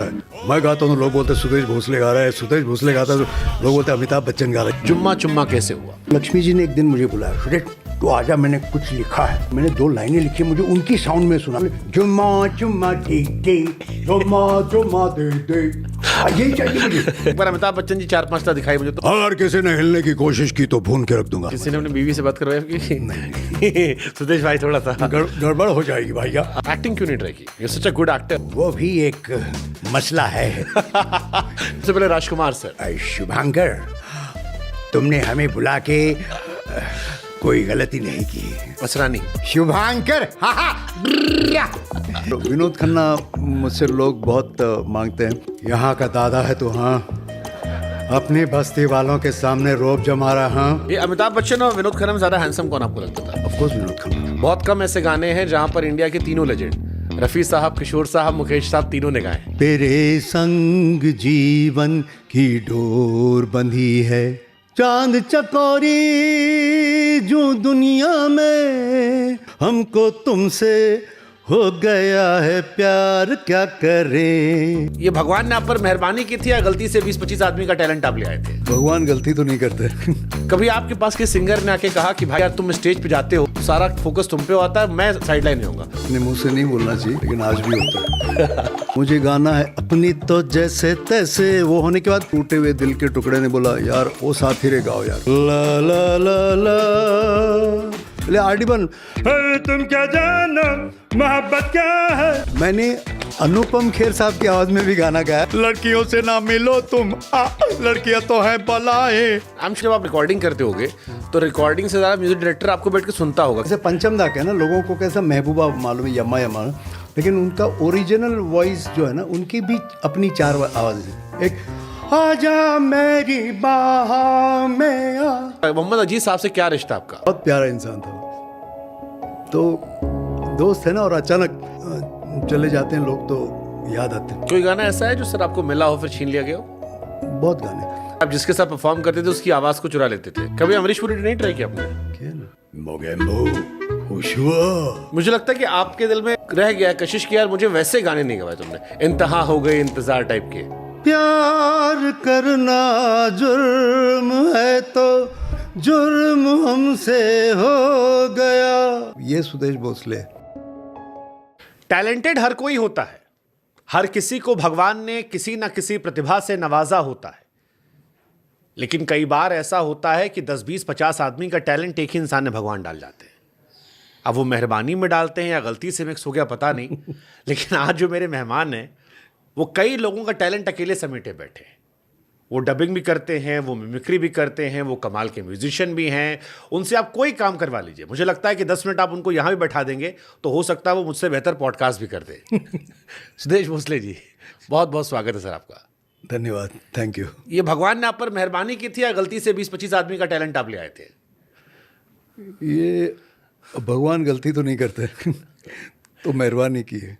मैं गाता हूँ लोग बोलते सुदेश भोसले गा रहा है, सुदेश भोसले गाता है तो लोग बोलते अमिताभ बच्चन गा रहा है। जुम्मा चुम्मा कैसे हुआ? लक्ष्मी जी ने एक दिन मुझे बुलाया, सुदेश तो आजा, मैंने कुछ लिखा है। मैंने 2 लाइनें लिखी, मुझे उनकी साउंड में सुना, जुम्मा चुम्मा ठीक ठीक, जुम्मा चुम्मा दे दे, यही चाहिए मुझे। एक बार अमिताभ बच्चन जी 4-5 दिखाई मुझे तो। अगर किसी ने हिलने की कोशिश की तो भून के रख दूंगा। किसी ने अपनी बीवी से बात करवाई आपकी? नहीं। सुदेश भाई थोड़ा सा गड़बड़ हो जाएगी भैया। एक्टिंग क्यों नहीं ट्राई की? You such a good actor. वो भी एक मसला है। सबसे पहले राजकुमार सर। शुभांकर, तुमने हमें बुला के कोई गलती नहीं की। असरानी। शुभांकर, विनोद खन्ना मुझसे लोग बहुत मांगते हैं, यहाँ का दादा है तो हाँ, अपनी बस्ती वालों के सामने रोब जमा रहा। हाँ, ये अमिताभ बच्चन और विनोद खन्ना में ज्यादा हैंडसम कौन आपको लगता था? Of course Vinod Khanna. बहुत कम ऐसे गाने हैं जहां पर इंडिया के तीनों लेजेंड रफी साहब, किशोर साहब, मुकेश साहब तीनों ने गाए। तेरे संग जीवन की डोर बंधी है, चांद चकोरी जो दुनिया में, हमको तुमसे हो गया है प्यार, क्या करें। ये भगवान ने आप पर मेहरबानी की थी या गलती से 20-25 आदमी का टैलेंट आप ले आए थे? भगवान गलती तो नहीं करते। कभी आपके पास के सिंगर ने आके कहा कि भाई यार तुम स्टेज पे जाते हो, सारा फोकस तुम पे होता है, मैं साइड लाइन रहूंगा? अपने मुंह से नहीं बोलना चाहिए, लेकिन आज भी होता है। मुझे गाना है अपनी तो जैसे तैसे, वो होने के बाद टूटे हुए दिल के टुकड़े ने बोला यार वो साथी रे गाओ यार, ला ला ला ला, ले आरडी बन, तुम क्या जानो मोहब्बत क्या है। मैंने अनुपम खेर साहब की आवाज में भी गाना गाया, लड़कियों से ना मिलो तुम, लड़कियां तो हैं बलाए। जब आप रिकॉर्डिंग करते होगे तो रिकॉर्डिंग से ज्यादा म्यूजिक डायरेक्टर आपको बैठ के सुनता होगा। जैसे पंचम दा है ना, लोगों को कैसा महबूबा मालूम है, यम्मा यम्मा, लेकिन उनका ओरिजिनल वॉइस जो है ना, उनकी भी अपनी 4 आवाज है। एक आजा मेरी बाहों में आ। मोहम्मद अजीज साहब से क्या रिश्ता आपका? बहुत प्यारा इंसान था, तो दोस्त है ना, और अचानक चले जाते हैं लोग तो याद आते हैं। कोई गाना ऐसा है जो सर आपको मिला हो फिर छीन लिया गया हो? बहुत गाने। आप जिसके साथ परफॉर्म करते थे उसकी आवाज को चुरा लेते थे। कभी अमरीश पुरी नहीं ट्राई किया आपने? मुझे लगता है कि आपके दिल में रह गया कशिश की यार मुझे वैसे गाने नहीं गवाए तुमने, इंतहा हो गए इंतजार टाइप के। प्यार करना जुर्म है तो जुर्म हमसे हो गया, ये सुदेश भोसले। टैलेंटेड हर कोई होता है, हर किसी को भगवान ने किसी ना किसी प्रतिभा से नवाजा होता है, लेकिन कई बार ऐसा होता है कि 10, 20, 50 आदमी का टैलेंट एक ही इंसान ने भगवान डाल जाते हैं। अब वो मेहरबानी में डालते हैं या गलती से मिक्स हो गया पता नहीं, लेकिन आज जो मेरे मेहमान हैं वो कई लोगों का टैलेंट अकेले समेटे बैठे हैं। वो डबिंग भी करते हैं, वो मिमिक्री भी करते हैं, वो कमाल के म्यूजिशियन भी हैं। उनसे आप कोई काम करवा लीजिए, मुझे लगता है कि 10 मिनट आप उनको यहाँ भी बैठा देंगे तो हो सकता है वो मुझसे बेहतर पॉडकास्ट भी कर दे। सुदेश भोसले जी, बहुत बहुत स्वागत है सर आपका। धन्यवाद, थैंक यू। ये भगवान ने आप पर मेहरबानी की थी या गलती से 20-25 आदमी का टैलेंट आप ले आए थे? ये भगवान गलती तो नहीं करते। तो मेहरबानी की है,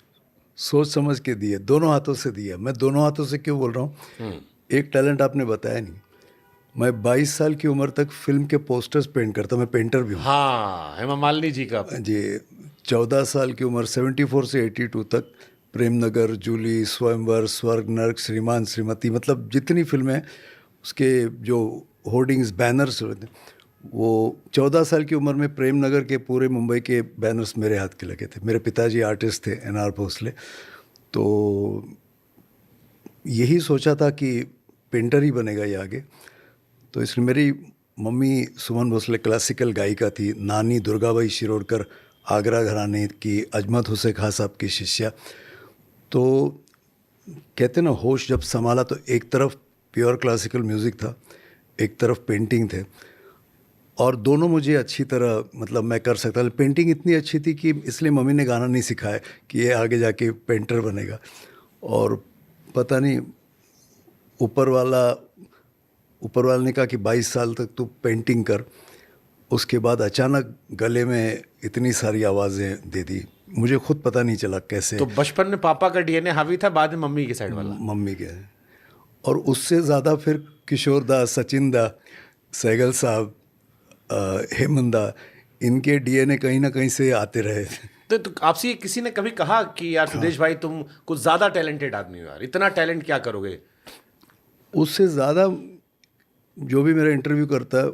सोच समझ के दी है, दोनों हाथों से दी है। मैं दोनों हाथों से क्यों बोल रहा हूँ, एक टैलेंट आपने बताया नहीं, मैं 22 साल की उम्र तक फिल्म के पोस्टर्स पेंट करता, मैं पेंटर भी हूँ। हाँ, हेमा मालिनी जी का जी। 14 साल की उम्र 74 से 82 तक प्रेमनगर, जूली, स्वयंवर, स्वर्ग, नर्क, श्रीमान श्रीमती, मतलब जितनी फिल्में हैं उसके जो होर्डिंग्स, बैनर्स, वो 14 साल की उम्र में प्रेमनगर के पूरे मुंबई के बैनर्स मेरे हाथ के लगे थे। मेरे पिताजी आर्टिस्ट थे, NR भोसले, तो यही सोचा था कि पेंटर ही बनेगा ये आगे। तो इसलिए मेरी मम्मी सुमन भोसले क्लासिकल गायिका थी, नानी दुर्गाबाई शिरोडकर आगरा घराने की अजमत हुसैन खां साहब की शिष्या। तो कहते ना, होश जब संभाला तो एक तरफ प्योर क्लासिकल म्यूज़िक था, एक तरफ पेंटिंग थे, और दोनों मुझे अच्छी तरह, मतलब मैं कर सकता था। पेंटिंग इतनी अच्छी थी कि इसलिए मम्मी ने गाना नहीं सिखाया कि ये आगे जाके पेंटर बनेगा। और पता नहीं, ऊपर वाला ने कहा कि 22 साल तक तू पेंटिंग कर। उसके बाद अचानक गले में इतनी सारी आवाज़ें दे दी, मुझे खुद पता नहीं चला कैसे। तो बचपन में पापा का DNA हावी था, बाद में मम्मी की साइड वाला? मम्मी के, और उससे ज़्यादा फिर किशोर दा, सचिन दा, सहगल साहब, हेमंत दा, इनके DNA कहीं ना कहीं से आते रहे। तो आपसे ये किसी ने कभी कहा कि यार सुदेश भाई तुम कुछ ज्यादा टैलेंटेड आदमी हो यार, इतना टैलेंट क्या करोगे? उससे ज़्यादा जो भी मेरा इंटरव्यू करता है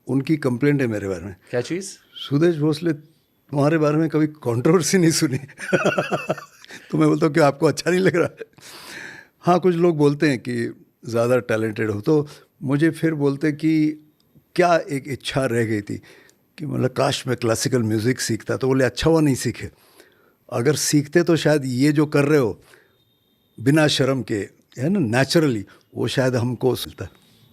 उनकी कंप्लेंट है मेरे बारे में। क्या चीज? सुदेश भोसले तुम्हारे बारे में कभी कंट्रोवर्सी नहीं सुनी। तो मैं बोलता हूँ कि आपको अच्छा नहीं लग रहा? हाँ, कुछ लोग बोलते हैं कि ज़्यादा टैलेंटेड हो, तो मुझे फिर बोलते कि क्या एक इच्छा रह गई थी कि मतलब काश मैं क्लासिकल म्यूज़िक सीखता। तो बोले अच्छा हुआ नहीं सीखे, अगर सीखते तो शायद ये जो कर रहे हो बिना शर्म के, है ना, नेचुरली, वो शायद हमको सुनता।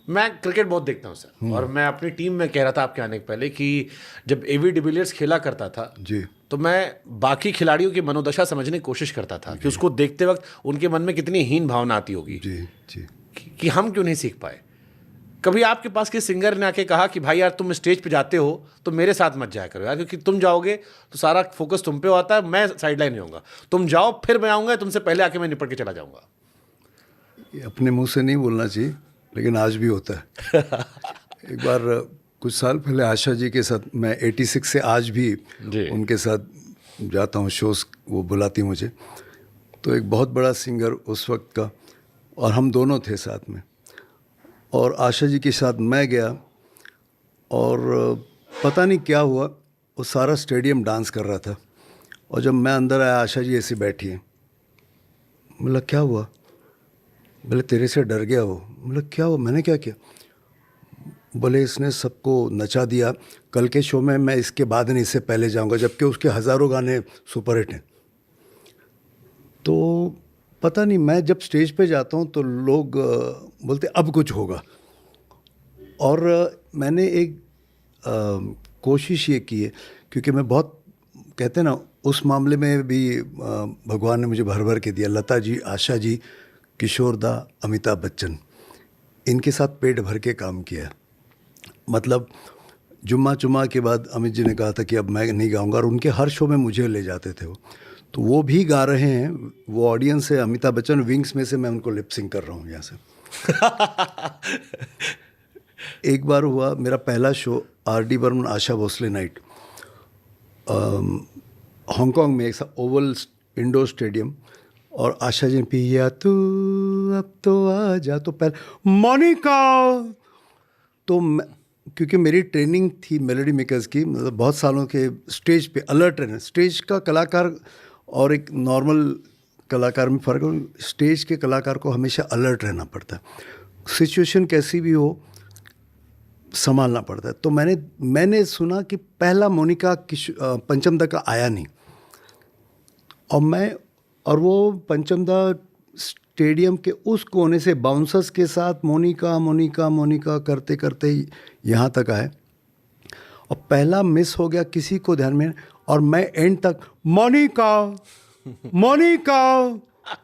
मैं क्रिकेट बहुत देखता हूँ सर, और मैं अपनी टीम में कह रहा था आपके आने के पहले कि जब एवी डिविलियर्स खेला करता था जी, तो मैं बाकी खिलाड़ियों की मनोदशा समझने की कोशिश करता था कि उसको देखते वक्त उनके मन में कितनी हीन भावना आती होगी जी, जी। कि हम क्यों नहीं सीख पाए। कभी आपके पास किसी सिंगर ने आके कहा कि भाई यार तुम स्टेज पे जाते हो तो मेरे साथ मत जाया करो यार, क्योंकि तुम जाओगे तो सारा फोकस तुम पे होता है, मैं साइड लाइन होऊंगा, तुम जाओ फिर मैं आऊँगा, तुमसे पहले आके मैं निपट के चला जाऊँगा? ये अपने मुंह से नहीं बोलना चाहिए, लेकिन आज भी होता है। एक बार कुछ साल पहले आशा जी के साथ, मैं 86 से आज भी जी। उनके साथ जाता हूँ शोज़, वो बुलाती मुझे। तो एक बहुत बड़ा सिंगर उस वक्त का, और हम दोनों थे साथ में, और आशा जी के साथ मैं गया, और पता नहीं क्या हुआ, वो सारा स्टेडियम डांस कर रहा था, और जब मैं अंदर आया आशा जी ऐसी बैठी हैं। बोला क्या हुआ? बोले तेरे से डर गया वो। बोला क्या हुआ, मैंने क्या किया? बोले इसने सबको नचा दिया, कल के शो में मैं इसके बाद नहीं, इससे पहले जाऊंगा, जबकि उसके हज़ारों गाने सुपरहिट हैं। तो पता नहीं, मैं जब स्टेज पे जाता हूँ तो लोग बोलते अब कुछ होगा, और मैंने एक कोशिश ये की है, क्योंकि मैं बहुत, कहते हैं ना, उस मामले में भी भगवान ने मुझे भर भर के दिया। लता जी, आशा जी, किशोर दा, अमिताभ बच्चन, इनके साथ पेट भर के काम किया। मतलब जुम्मा के बाद अमित जी ने कहा था कि अब मैं नहीं गाऊंगा, और उनके हर शो में मुझे ले जाते थे वो। तो वो भी गा रहे हैं, वो ऑडियंस है। अमिताभ बच्चन विंग्स में से मैं उनको लिपसिंग कर रहा हूँ यहाँ से। एक बार हुआ मेरा पहला show RD. Burman Asha Bhosle night, Hong Kong में, एक ओवल इंडोर स्टेडियम, और आशा जी ने पिया तू अब तो आ जा, तो पहले मोनिका, तो क्योंकि मेरी ट्रेनिंग थी मेलोडी मेकर्स की, मतलब बहुत सालों के स्टेज पे अलर्ट रहना। स्टेज का कलाकार और एक नॉर्मल कलाकार में फ़र्क है। स्टेज के कलाकार को हमेशा अलर्ट रहना पड़ता है, सिचुएशन कैसी भी हो संभालना पड़ता है। तो मैंने सुना कि पहला मोनिका पंचमदा का आया नहीं, और वो पंचमदा स्टेडियम के उस कोने से बाउंसर्स के साथ मोनिका मोनिका मोनिका करते करते यहाँ तक आए, और पहला मिस हो गया, किसी को ध्यान में, और मैं एंड तक मोनिका मोनिका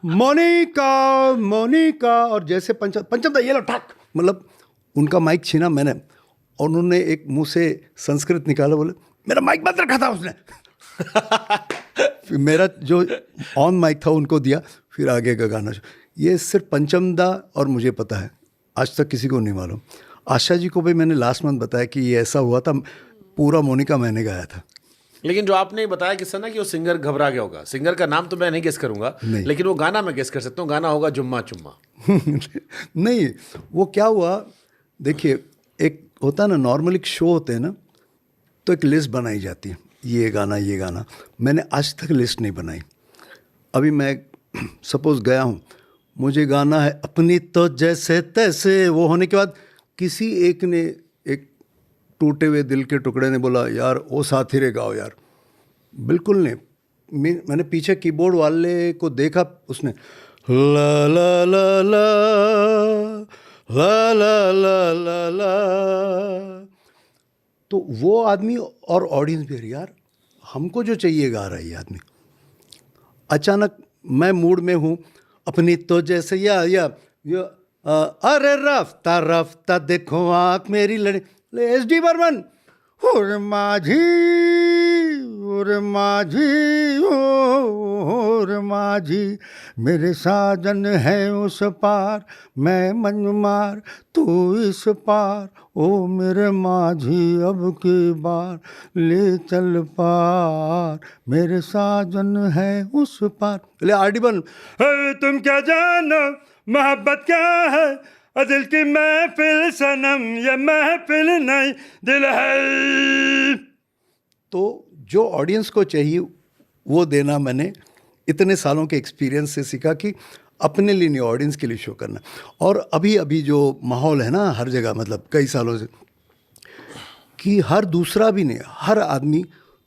मोनिका मोनिका, और जैसे पंचमदा ये लो ठाक, मतलब उनका माइक छीना मैंने, और उन्होंने एक मुंह से संस्कृत निकाला, बोले मेरा माइक बंद रखा था उसने। फिर मेरा जो ऑन माइक था उनको दिया, फिर आगे का गाना। ये सिर्फ पंचमदा और मुझे पता है, आज तक किसी को नहीं मालूम। आशा जी को भी मैंने लास्ट मंथ बताया कि ये ऐसा हुआ था, पूरा मोनिका मैंने गाया था। लेकिन जो आपने बताया किस्सा ना कि वो सिंगर घबरा गया होगा, सिंगर का नाम तो मैं नहीं गेस करूंगा, लेकिन वो गाना मैं गेस कर सकता हूँ। गाना होगा जुम्मा चुम्मा। नहीं, वो क्या हुआ, देखिए, एक होता है ना, नॉर्मल एक शो होते हैं ना, तो एक लिस्ट बनाई जाती है, ये गाना। मैंने आज तक लिस्ट नहीं बनाई। अभी मैं सपोज गया हूँ, मुझे गाना है अपनी तो जैसे तैसे, वो होने के बाद किसी एक ने, एक टूटे हुए दिल के टुकड़े ने बोला यार वो साथी रे गाओ यार, बिल्कुल नहीं। मैंने पीछे कीबोर्ड वाले को देखा, उसने ला ला ला ला ला ला ला ला ला, तो वो आदमी और ऑडियंस भी, यार हमको जो चाहिए गा रहा है ये आदमी। अचानक मैं मूड में हूँ, अपनी तो जैसे या अरे रफ्ता रफ्ता देखो आँख मेरी लड़ी, एस डी बर्मन, हुर माझी और माझी और माझी, मेरे साजन है उस पार, मैं मन मार तू इस पार, ओ मेरे माझी अब की बार ले चल पार, मेरे साजन है उस पार। ले आरडी बन, तुम क्या जानो मोहब्बत क्या है, दिल की महफिल सनम, ये महफिल नहीं दिल है। तो जो ऑडियंस को चाहिए वो देना मैंने इतने सालों के एक्सपीरियंस से सीखा कि अपने लिए नहीं, ऑडियंस के लिए शो करना। और अभी अभी जो माहौल है ना हर जगह, मतलब कई सालों से, कि हर दूसरा भी नहीं, हर आदमी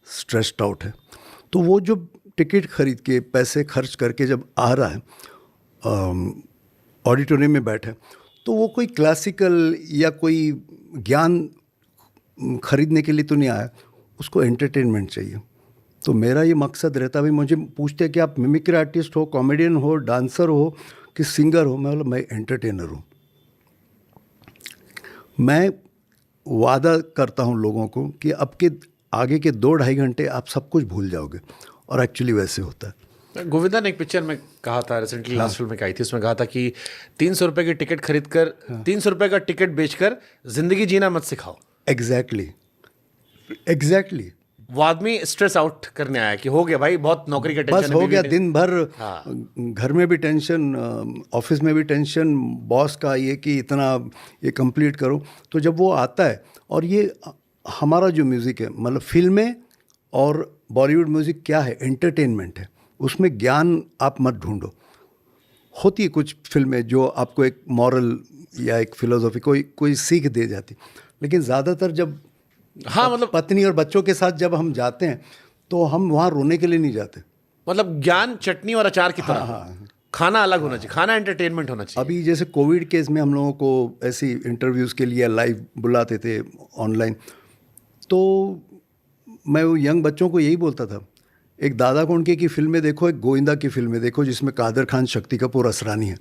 स्ट्रेस्ड आउट है। तो वो जो टिकट खरीद के पैसे खर्च करके जब आ रहा है ऑडिटोरियम में बैठे, तो वो कोई क्लासिकल या कोई ज्ञान खरीदने के लिए तो नहीं आया, उसको एंटरटेनमेंट चाहिए। तो मेरा ये मकसद रहता, भाई मुझे पूछते हैं कि आप मिमिक्री आर्टिस्ट हो, कॉमेडियन हो, डांसर हो कि सिंगर हो, मैं बोला मैं एंटरटेनर हूँ। मैं वादा करता हूँ लोगों को कि अब के आगे के 2-2.5 घंटे आप सब कुछ भूल जाओगे, और एक्चुअली वैसे होता है। गोविंदा ने एक पिक्चर में कहा था, रिसेंटली लास्ट फिल्म में आई थी, उसमें कहा था कि 300 रुपए की टिकट खरीद कर, 300 रुपए का टिकट बेचकर जिंदगी जीना मत सिखाओ। एग्जैक्टली वो आदमी स्ट्रेस आउट करने आया कि हो गया भाई, बहुत नौकरी का टेंशन बस हो गया, दिन भर हाँ। घर में भी टेंशन, ऑफिस में भी टेंशन, बॉस का ये कि इतना ये कंप्लीट करो। तो जब वो आता है, और ये हमारा जो म्यूज़िक है, मतलब फिल्में और बॉलीवुड म्यूज़िक क्या है, एंटरटेनमेंट है, उसमें ज्ञान आप मत ढूंढो। होती है कुछ फिल्में जो आपको एक मॉरल या एक फिलोसॉफी कोई सीख दे जाती, लेकिन ज़्यादातर जब हाँ, मतलब पत्नी और बच्चों के साथ जब हम जाते हैं तो हम वहाँ रोने के लिए नहीं जाते। मतलब ज्ञान चटनी और अचार की तरह, खाना अलग होना चाहिए, खाना एंटरटेनमेंट होना चाहिए। अभी जैसे कोविड केस में हम लोगों को ऐसी इंटरव्यूज़ के लिए लाइव बुलाते थे ऑनलाइन, तो मैं वो यंग बच्चों को यही बोलता था, एक दादा कोंडके की फिल्में देखो, एक गोविंदा की फिल्में देखो, जिसमें कादर खान, शक्ति कपूर, असरानी है।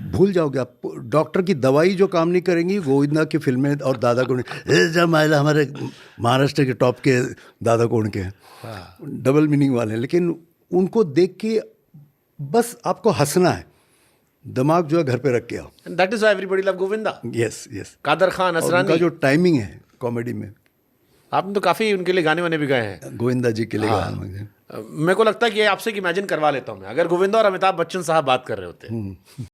भूल जाओगे आप, डॉक्टर की दवाई जो काम नहीं करेंगी, गोविंदा की फिल्में और दादा कोंडके, जब महिला हमारे महाराष्ट्र के टॉप के दादा कोंडके हैं, डबल मीनिंग वाले हैं, लेकिन उनको देख के बस आपको हंसना है, दिमाग जो है घर पे रख के आओ। That is why everybody love Govinda. Yes Kader Khan, उनका असरानी, जो टाइमिंग है कॉमेडी में, आपने तो काफी उनके लिए गाने वाने भी गाए हैं। गोविंदा जी के लिए हाँ। गाना। मेरे को लगता है कि आपसे इमेजिन करवा लेता हूँ मैं, अगर गोविंदा और अमिताभ बच्चन साहब बात कर रहे होते।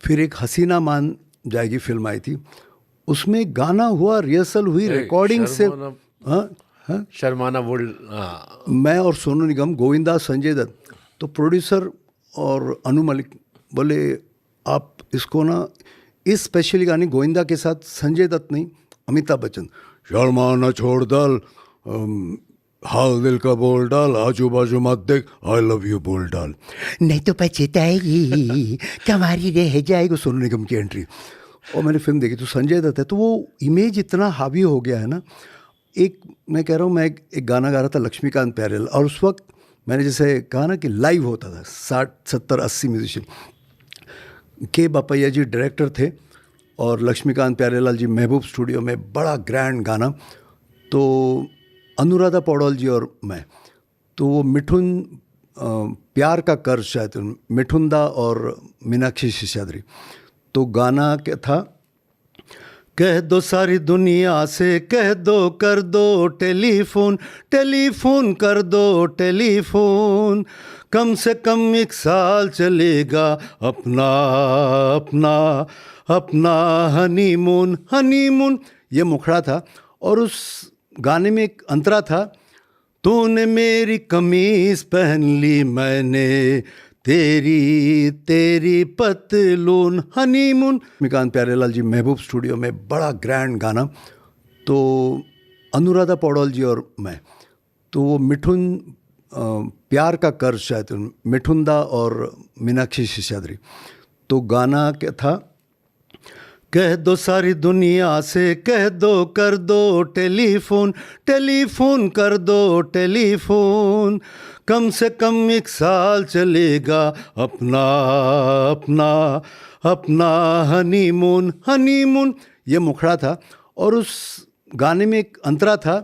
फिर एक हसीना मान जाएगी फिल्म आई थी, उसमें गाना हुआ, रिहर्सल हुई, रिकॉर्डिंग से। हाँ, शर्माना वर्ल्ड। मैं और सोनू निगम, गोविंदा, संजय दत्त, तो प्रोड्यूसर और अनु मलिक बोले आप इसको ना, इस स्पेशली गाने गोविंदा के साथ संजय दत्त नहीं, अमिताभ बच्चन, शर्माना छोड़ डाल, हाल दिल का बोल डाल, आजू बाजू मत देख, आई लव यू बोल डाल, नहीं तो पछताएगी तुम्हारी रह जाएगी, सोनू निगम की एंट्री। और मैंने फिल्म देखी तो संजय दत्त है, तो वो इमेज इतना हावी हो गया है ना। एक मैं कह रहा हूँ, मैं एक गाना गा रहा था लक्ष्मीकांत प्यारेलाल, और उस वक्त मैंने जैसे कहा ना कि लाइव होता था, 60 70 80 म्यूजिशियन, के बापैया जी डायरेक्टर थे और लक्ष्मीकांत प्यारेलाल जी महबूब स्टूडियो में, बड़ा ग्रैंड गाना। तो अनुराधा पौडवाल जी और मैं, तो वो मिठुन प्यार का कर्ज शायद, मिठुनदा और मीनाक्षी शेषाद्री, तो गाना क्या था, कह दो सारी दुनिया से, कह दो, कर दो टेलीफोन, टेलीफोन कर दो टेलीफोन, कम से कम 1 साल चलेगा अपना अपना अपना हनीमून, हनीमून, ये मुखड़ा था। और उस गाने में एक अंतरा था, तूने मेरी कमीज पहन ली, मैंने तेरी तेरी पतलून, हनीमून। लक्ष्मीकांत प्यारेलाल जी महबूब स्टूडियो में, बड़ा ग्रैंड गाना। तो अनुराधा पौडवाल जी और मैं, तो वो मिठुन प्यार का कर्ज शायद, मिठुनदा और मीनाक्षी शेषाद्री, तो गाना क्या था, कह दो सारी दुनिया से, कह दो, कर दो टेलीफोन, टेलीफोन कर दो टेलीफोन, कम से कम 1 साल चलेगा अपना अपना अपना हनीमून, हनीमून, ये मुखड़ा था। और उस गाने में एक अंतरा था,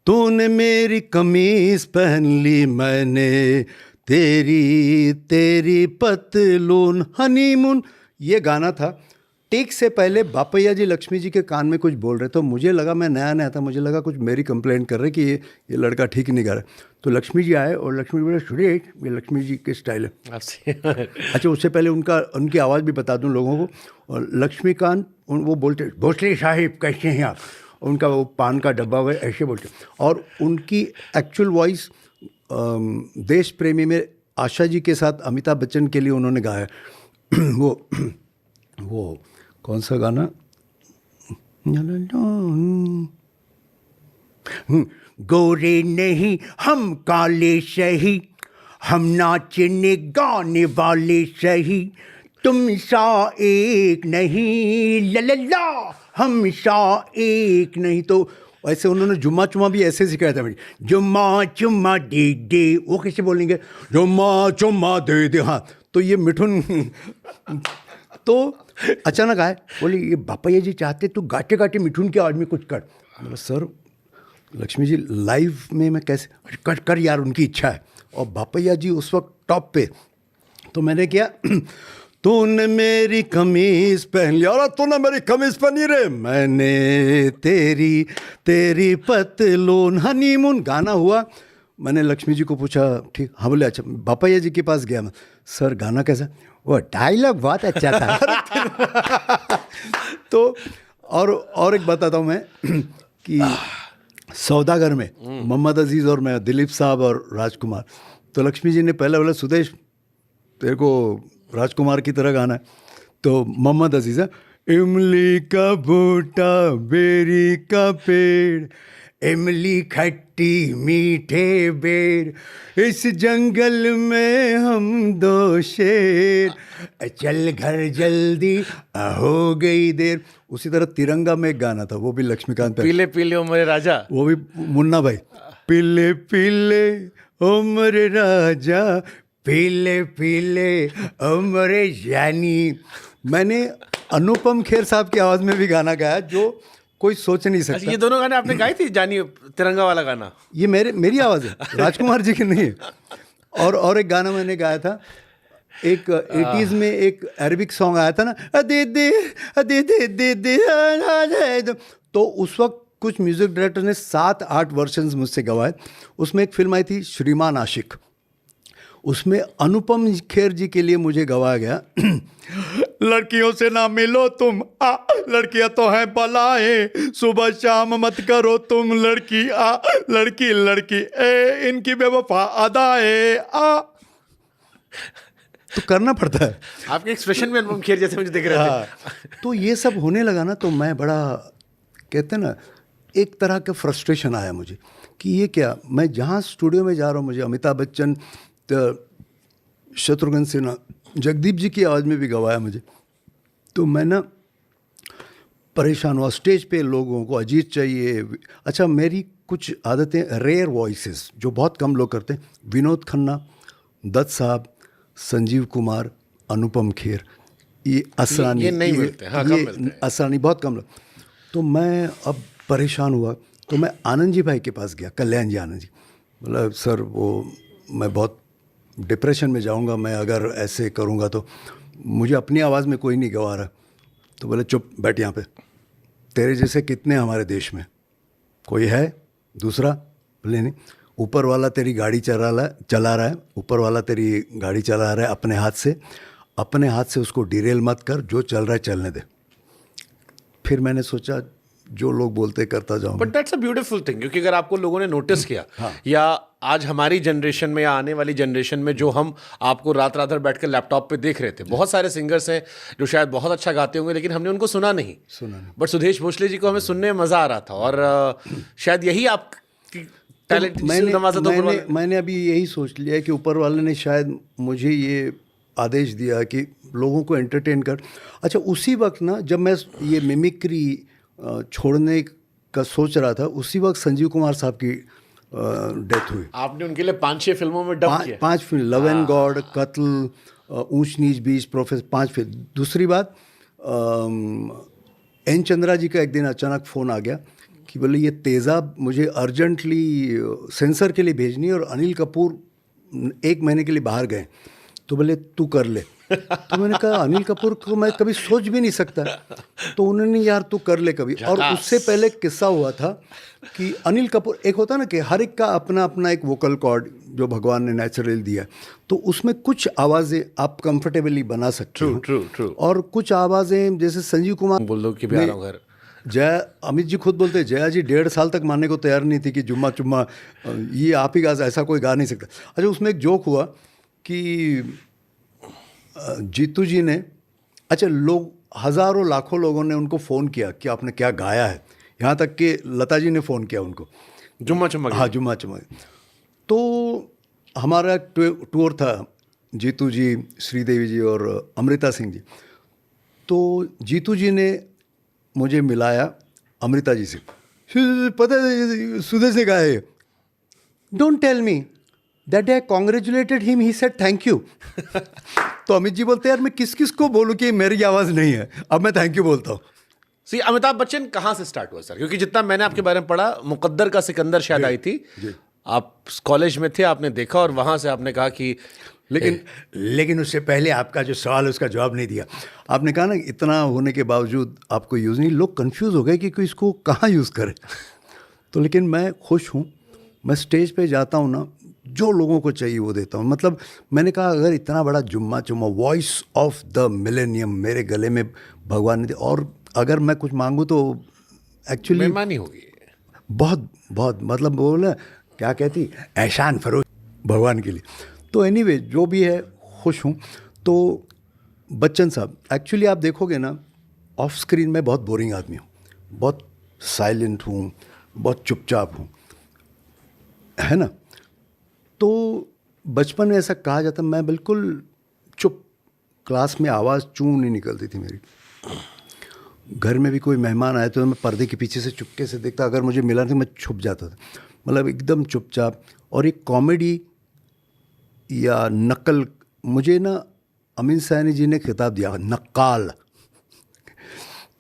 तूने मेरी कमीज पहन ली, मैंने तेरी तेरी पतलून, हनीमून, ये गाना था। टेक से पहले बापैया जी लक्ष्मी जी के कान में कुछ बोल रहे, तो मुझे लगा, मैं नया नया था, मुझे लगा कुछ मेरी कंप्लेंट कर रहे कि ये लड़का ठीक नहीं गा रहा। तो लक्ष्मी जी आए और लक्ष्मी जी बोले, सुरेश, ये लक्ष्मी जी के स्टाइल है। अच्छा, उससे पहले उनकी आवाज़ भी बता दूं लोगों को। और लक्ष्मीकांत वो बोलते, भोसले साहिब कैसे हैं आप, उनका वो पान का डब्बा हुआ ऐसे बोलते। और उनकी एक्चुअल वॉइस देश प्रेमी में आशा जी के साथ अमिताभ बच्चन के लिए उन्होंने गाया। वो कौन सा गाना, गोरे नहीं हम काले सही, हम नाचने गाने वाले सही, तुम सा एक नहीं, ला हम सा एक नहीं। तो ऐसे उन्होंने जुम्मा चुम्मा भी ऐसे सिखाया था मुझे, जुम्मा चुम्मा दे दे, वो कैसे बोलेंगे, जुम्मा चुम्मा दे दे। हाँ, तो ये मिठुन तो अचानक आए, बोले ये बापैया जी चाहते तो गाते गाते मिठुन की आवाज़ में कुछ कर। बोला सर लक्ष्मी जी लाइव में मैं कैसे, कर यार, उनकी इच्छा है। और बापैया जी उस वक्त टॉप पे, तो मैंने किया, तूने मेरी कमीज पहन ली, और तूने मेरी कमीज पहनी रे, मैंने तेरी तेरी पतलून, हनीमून, गाना हुआ। मैंने लक्ष्मी जी को पूछा, ठीक, हाँ बोले अच्छा। बापैया जी के पास गया मैं, सर गाना कैसा, वो डायलॉग बहुत अच्छा था। तो और एक बताता हूँ मैं कि सौदागर में मोहम्मद अजीज़ और मैं, दिलीप साहब और राजकुमार, तो लक्ष्मी जी ने पहले बोला सुदेश तेरे को राजकुमार की तरह गाना है। तो मोहम्मद अजीज़ा, इमली का बूटा बेरी का पेड़, इमली खट्टी मीठे बेर, इस जंगल में हम दो शेर, चल घर जल्दी हो गई देर। उसी तरह तिरंगा में एक गाना था, वो भी लक्ष्मीकांत पे, पीले पीले ओ मेरे राजा, वो भी मुन्ना भाई, पीले पीले ओ मेरे राजा, पीले पीले ओ मेरे जानी। मैंने अनुपम खेर साहब की आवाज़ में भी गाना गाया जो कोई सोच नहीं सकता। ये दोनों गाने आपने गाए थे, जानी तिरंगा वाला गाना? ये मेरी आवाज़ है, राजकुमार जी की नहीं है। और एक गाना मैंने गाया था, एक 80s में एक अरबिक सॉन्ग आया था ना, दे दे दे दे दे दे, तो उस वक्त कुछ म्यूजिक डायरेक्टर ने 7-8 वर्जन्स मुझसे गवाए। उसमें एक फिल्म आई थी श्रीमान आशिक, उसमें अनुपम खेर जी के लिए मुझे गवाया गया, लड़कियों से ना मिलो तुम आ, लड़कियां तो हैं बलाएं, सुबह शाम मत करो तुम लड़की आ, लड़की लड़की ए, इनकी बेवफा अदाए आ। तो करना पड़ता है। आपके एक्सप्रेशन में अनुपम खेर जैसे मुझे दिख रहे थे। तो ये सब होने लगा ना, तो मैं बड़ा, कहते हैं ना, एक तरह का फ्रस्ट्रेशन आया मुझे कि ये क्या, मैं जहाँ स्टूडियो में जा रहा हूँ, मुझे अमिताभ बच्चन, शत्रुघ्न सिन्हा, जगदीप जी की आवाज़ में भी गवाया मुझे। तो मैं ना परेशान हुआ। स्टेज पे लोगों को अजीत चाहिए। अच्छा, मेरी कुछ आदतें, रेयर वॉइसेस जो बहुत कम लोग करते हैं, विनोद खन्ना, दत्त साहब, संजीव कुमार, अनुपम खेर, ये असरानी, ये नहीं मिलते, हाँ, कम मिलते हैं। असरानी बहुत कम लोग। तो मैं अब परेशान हुआ, तो मैं आनंद जी भाई के पास गया, कल्याण जी आनंद जी। बोला सर वो मैं बहुत डिप्रेशन में जाऊंगा, मैं अगर ऐसे करूंगा तो, मुझे अपनी आवाज़ में कोई नहीं गवा रहा। तो बोले चुप बैठ यहाँ पे, तेरे जैसे कितने हमारे देश में, कोई है दूसरा? बोले नहीं, ऊपर वाला तेरी गाड़ी चला रहा है, ऊपर वाला तेरी गाड़ी चला रहा है अपने हाथ से उसको डिरेल मत कर, जो चल रहा है चलने दे। फिर मैंने सोचा जो लोग बोलते करता जाऊँ। But that's a beautiful thing, क्योंकि अगर आपको लोगों ने नोटिस किया, या आज हमारी जनरेशन में या आने वाली जनरेशन में जो हम आपको रात रात भर बैठ कर लैपटॉप पे देख रहे थे, बहुत सारे सिंगर्स हैं जो शायद बहुत अच्छा गाते होंगे लेकिन हमने उनको सुना नहीं। बट सुदेश भोसले जी को हमें सुनने में मज़ा आ रहा था, और शायद यही आपकी टैलेंट। मैंने अभी यही सोच लिया कि ऊपर वाले ने शायद मुझे ये आदेश दिया कि लोगों को एंटरटेन कर। अच्छा, उसी वक्त ना जब मैं ये मिमिक्री छोड़ने का सोच रहा था, उसी वक्त संजीव कुमार साहब की डेथ हुई। आपने उनके लिए 5-6 फिल्मों में डब किया। 5 फिल्म, लव एंड गॉड, कत्ल, ऊंच नीच बीच, प्रोफेसर, 5 फिल्म। दूसरी बात, एन चंद्रा जी का एक दिन अचानक फ़ोन आ गया कि बोले ये तेज़ाब मुझे अर्जेंटली सेंसर के लिए भेजनी है, और अनिल कपूर 1 महीने के लिए बाहर गए, तो बोले तू कर ले। तो मैंने कहा अनिल कपूर को मैं कभी सोच भी नहीं सकता, तो उन्होंने यार तू कर ले कभी। और उससे पहले किस्सा हुआ था कि अनिल कपूर, एक होता ना कि हर एक का अपना अपना एक वोकल कॉर्ड जो भगवान ने नेचुरल दिया, तो उसमें कुछ आवाज़ें आप कंफर्टेबली बना सकते हो। ट्रू। और कुछ आवाज़ें जैसे संजीव कुमार बोल दो कि भी आ रहा हूं घर। जया, अमित जी खुद बोलते हैं जया जी 1.5 साल तक मानने को तैयार नहीं थी कि जुम्मा चुम्मा ये आप ही गा, ऐसा कोई गा नहीं सकता। अच्छा, उसमें एक जोक हुआ कि जीतू जी ने, अच्छा लोग हज़ारों लाखों लोगों ने उनको फ़ोन किया कि आपने क्या गाया है, यहाँ तक कि लता जी ने फ़ोन किया उनको, जुम्मा चुम्मा। हाँ, जुम्मा चुम्मा। तो हमारा टूर था, जीतू जी, श्रीदेवी जी और अमृता सिंह जी। तो जीतू जी ने मुझे मिलाया अमृता जी से, पता है सुदेश ने गाया है, don't tell me that I congratulated him, he said thank you. तो अमित जी बोलते यार मैं किस किस को बोलूँ कि मेरी आवाज़ नहीं है, अब मैं थैंक यू बोलता हूँ। सी, अमिताभ बच्चन कहाँ से स्टार्ट हुआ सर? क्योंकि जितना मैंने आपके बारे में पढ़ा, मुकद्दर का सिकंदर शायद आई थी, आप कॉलेज में थे, आपने देखा और वहाँ से आपने कहा कि लेकिन उससे पहले आपका जो सवाल उसका जवाब नहीं दिया। आपने कहा ना इतना होने के बावजूद आपको यूज़ नहीं, लोग कंफ्यूज हो गए कि कोई इसको कहाँ यूज़ करे। तो लेकिन मैं खुश हूँ, मैं स्टेज पे जाता हूँ ना, जो लोगों को चाहिए वो देता हूँ। मतलब मैंने कहा अगर इतना बड़ा जुम्मा चुम्मा, वॉइस ऑफ द मिलेनियम मेरे गले में भगवान ने दिया, और अगर मैं कुछ मांगूँ तो एक्चुअली बेईमानी होगी। बहुत बहुत, मतलब वो ना क्या कहती, एहसान फरोश। भगवान के लिए। तो एनीवे जो भी है खुश हूँ। तो बच्चन साहब, एक्चुअली आप देखोगे ना, ऑफ स्क्रीन में बहुत बोरिंग आदमी हूँ, बहुत साइलेंट हूँ, बहुत चुपचाप हूँ, है ना। तो बचपन में ऐसा कहा जाता, मैं बिल्कुल चुप, क्लास में आवाज़ चूं नहीं निकलती थी मेरी। घर में भी कोई मेहमान आए तो मैं पर्दे के पीछे से चुपके से देखता, अगर मुझे मिला तो मैं छुप जाता था, मतलब एकदम चुपचाप। और एक कॉमेडी या नकल, मुझे ना अमीन सैनी जी ने खिताब दिया, नक्काल।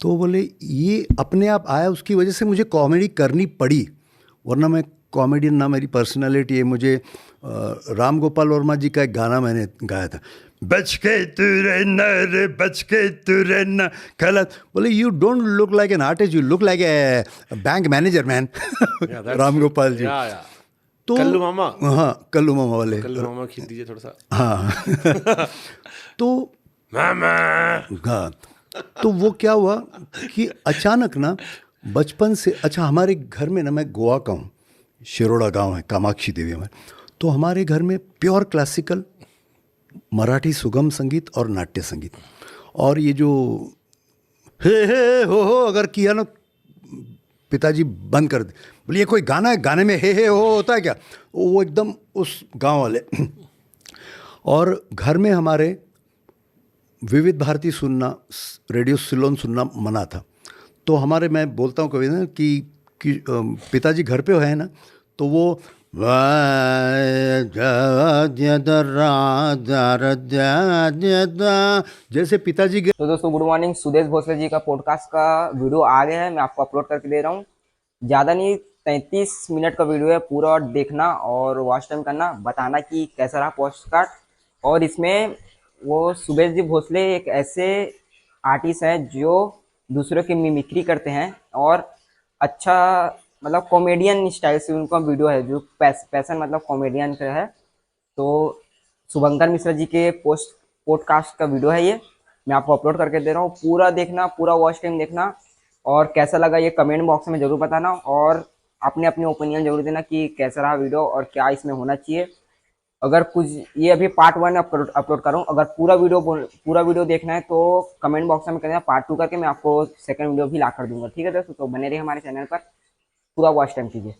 तो बोले ये अपने आप आया, उसकी वजह से मुझे कॉमेडी करनी पड़ी, वरना मैं कॉमेडियन ना मेरी पर्सनालिटी है। मुझे राम गोपाल वर्मा जी का एक गाना मैंने गाया था, बच के तू रहना रे, बच के तू रहना गलत। बोले you don't look like an artist, you look like a bank manager man. Ram Gopal ji. तो कल्लू मामा। हाँ, कल्लू मामा वाले। कल्लू मामा खींच दीजिए थोड़ा सा। हाँ। तो मामा। हाँ, तो वो क्या हुआ कि अचानक ना बचपन से, अच्छा हमारे घर में ना, मैं गोवा का हूँ, शिरोड़ा गांव है, कामाक्षी देवी हमारे, तो हमारे घर में प्योर क्लासिकल मराठी सुगम संगीत और नाट्य संगीत। और ये जो हे हो अगर किया ना, पिताजी बंद कर दे, बोले ये कोई गाना है, गाने में हे हो होता है क्या, वो एकदम उस गांव वाले। और घर में हमारे विविध भारती सुनना, रेडियो सिलोन सुनना मना था। तो हमारे, मैं बोलता हूँ कभी ना कि पिताजी घर पे है ना, तो वो जैसे पिताजी के। तो दोस्तों गुड मॉर्निंग, सुदेश भोसले जी का पॉडकास्ट का वीडियो आ गया है, मैं आपको अपलोड करके दे रहा हूँ। ज़्यादा नहीं, 33 मिनट का वीडियो है, पूरा देखना और वॉच टाइम करना, बताना कि कैसा रहा पॉडकास्ट। और इसमें वो सुदेश जी भोसले एक ऐसे आर्टिस्ट हैं जो दूसरों की मिमिक्री करते हैं और अच्छा, मतलब कॉमेडियन स्टाइल से उनका वीडियो है, जो पैसन मतलब कॉमेडियन का है। तो शुभंकर मिश्रा जी के पॉडकास्ट का वीडियो है ये, मैं आपको अपलोड करके दे रहा हूँ। पूरा देखना, पूरा वॉच टाइम देखना, और कैसा लगा ये कमेंट बॉक्स में ज़रूर बताना, और अपने अपने ओपिनियन जरूर देना कि कैसा रहा वीडियो और क्या इसमें होना चाहिए। अगर कुछ, ये अभी पार्ट 1 अपलोड कर रहा हूँ, अगर पूरा वीडियो देखना है तो कमेंट बॉक्स में कहना, पार्ट 2 करके मैं आपको सेकंड वीडियो भी ला कर दूंगा। ठीक है दोस्तों, तो बने रहिए हमारे चैनल पर, पूरा वॉच टाइम कीजिए।